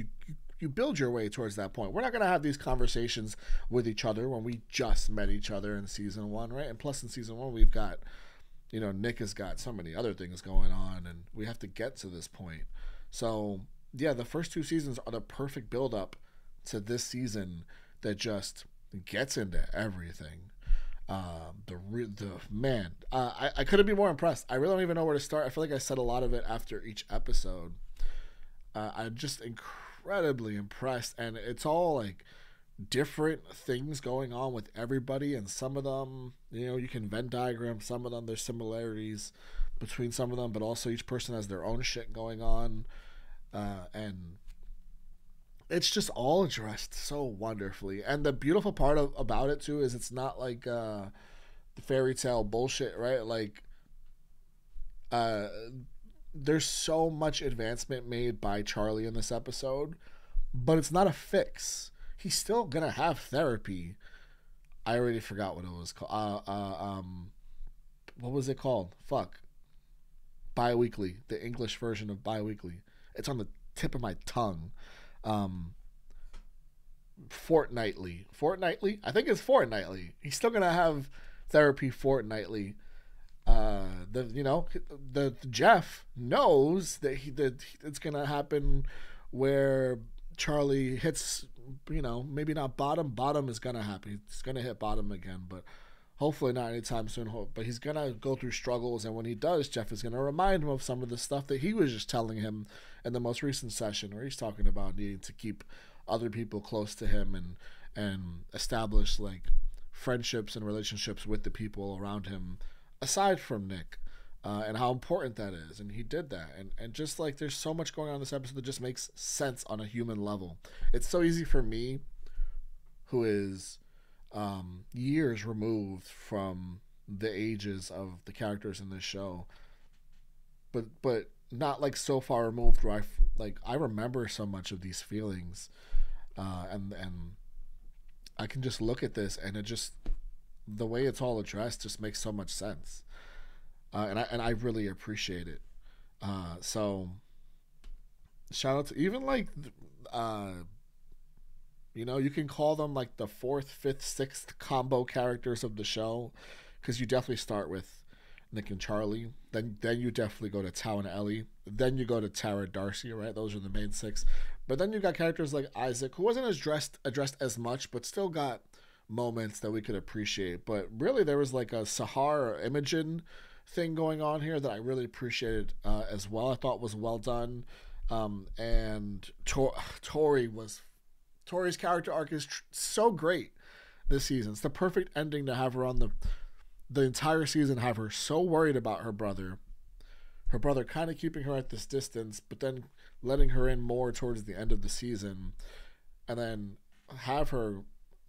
You build your way towards that point. We're not gonna have these conversations with each other when we just met each other in season one, right? And plus in season one we've got, Nick has got so many other things going on, and we have to get to this point. So yeah, the first two seasons are the perfect build up to this season that just gets into everything. I couldn't be more impressed. I really don't even know where to start. I feel like I said a lot of it after each episode. I'm just incredibly impressed, and it's all like different things going on with everybody, and some of them, you can Venn diagram some of them. There's similarities between some of them, but also each person has their own shit going on, and it's just all addressed so wonderfully. And the beautiful part about it too is it's not like the fairy tale bullshit, right? Like there's so much advancement made by Charlie in this episode, but it's not a fix. He's still gonna have therapy. I already forgot what it was called. What was it called? Fuck. Bi-weekly. The English version of bi-weekly. It's on the tip of my tongue. Fortnightly. I think it's fortnightly. He's still gonna have therapy fortnightly. The Jeff knows that it's gonna happen where Charlie hits, maybe not bottom. Bottom is gonna happen. He's gonna hit bottom again, but hopefully not anytime soon. But he's gonna go through struggles, and when he does, Jeff is gonna remind him of some of the stuff that he was just telling him in the most recent session, where he's talking about needing to keep other people close to him and establish like friendships and relationships with the people around him aside from Nick, and how important that is. And he did that, and just like there's so much going on in this episode that just makes sense on a human level. It's so easy for me, who is years removed from the ages of the characters in this show, but not like so far removed where I remember so much of these feelings, and I can just look at this, and it just, the way it's all addressed just makes so much sense, and I really appreciate it. So shout out to even like you can call them like the 4th, 5th, 6th combo characters of the show, because you definitely start with Nick and Charlie, then you definitely go to Tao and Ellie, then you go to Tara, Darcy, right? Those are the main 6. But then you got characters like Isaac, who wasn't addressed as much, but still got moments that we could appreciate. But really, there was like a Sahar or Imogen thing going on here that I really appreciated as well. I thought was well done. And Tori's character arc is so great this season. It's the perfect ending to have her on the entire season, have her so worried about her brother kind of keeping her at this distance, but then letting her in more towards the end of the season, and then have her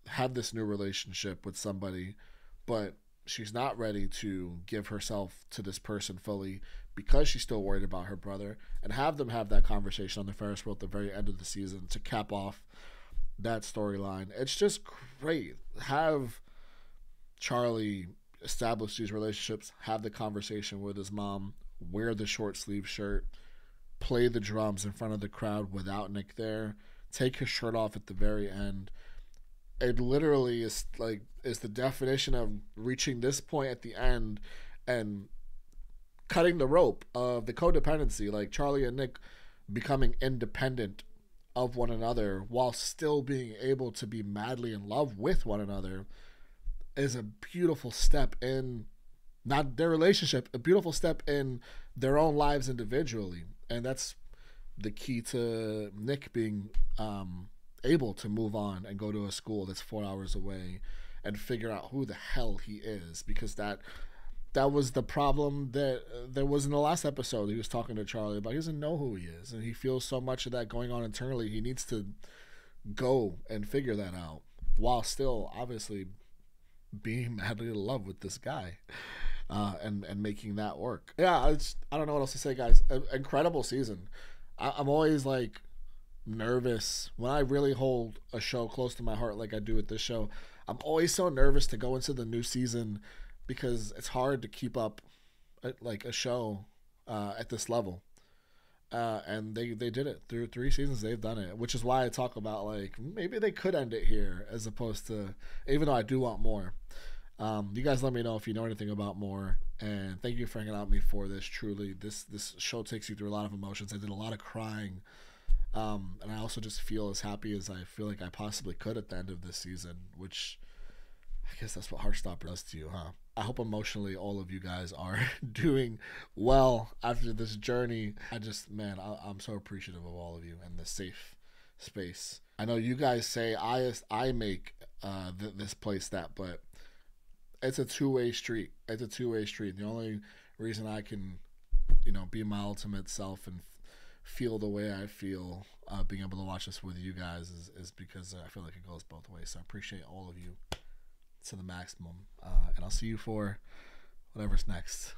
have this new relationship with somebody, but she's not ready to give herself to this person fully because she's still worried about her brother, and have them have that conversation on the Ferris wheel at the very end of the season to cap off that storyline. It's just great. Have Charlie establish these relationships, have the conversation with his mom, wear the short sleeve shirt, play the drums in front of the crowd without Nick there, take his shirt off at the very end. It literally is the definition of reaching this point at the end and cutting the rope of the codependency, like Charlie and Nick becoming independent of one another while still being able to be madly in love with one another, is a beautiful step in not their relationship, a beautiful step in their own lives individually. And that's the key to Nick being able to move on and go to a school that's 4 hours away and figure out who the hell he is, because that was the problem that there was in the last episode. He was talking to Charlie about he doesn't know who he is, and he feels so much of that going on internally. He needs to go and figure that out while still obviously being madly in love with this guy, and making that work. Yeah, I don't know what else to say, guys. Incredible season. I'm always like nervous when I really hold a show close to my heart like I do with this show. I'm always so nervous to go into the new season because it's hard to keep up like a show at this level. And they did it through 3 seasons. They've done it, which is why I talk about like maybe they could end it here as opposed to, even though I do want more. You guys let me know if you know anything about more, and thank you for hanging out with me for this. Truly, this show takes you through a lot of emotions. I did a lot of crying, and I also just feel as happy as I feel like I possibly could at the end of this season, which I guess that's what Heartstopper does to you, huh? I hope emotionally all of you guys are doing well after this journey. I'm so appreciative of all of you and the safe space. I know you guys say I make this place that, but it's a two-way street. It's a two-way street. The only reason I can, be my ultimate self and feel the way I feel being able to watch this with you guys is because I feel like it goes both ways. So I appreciate all of you to the maximum. And I'll see you for whatever's next.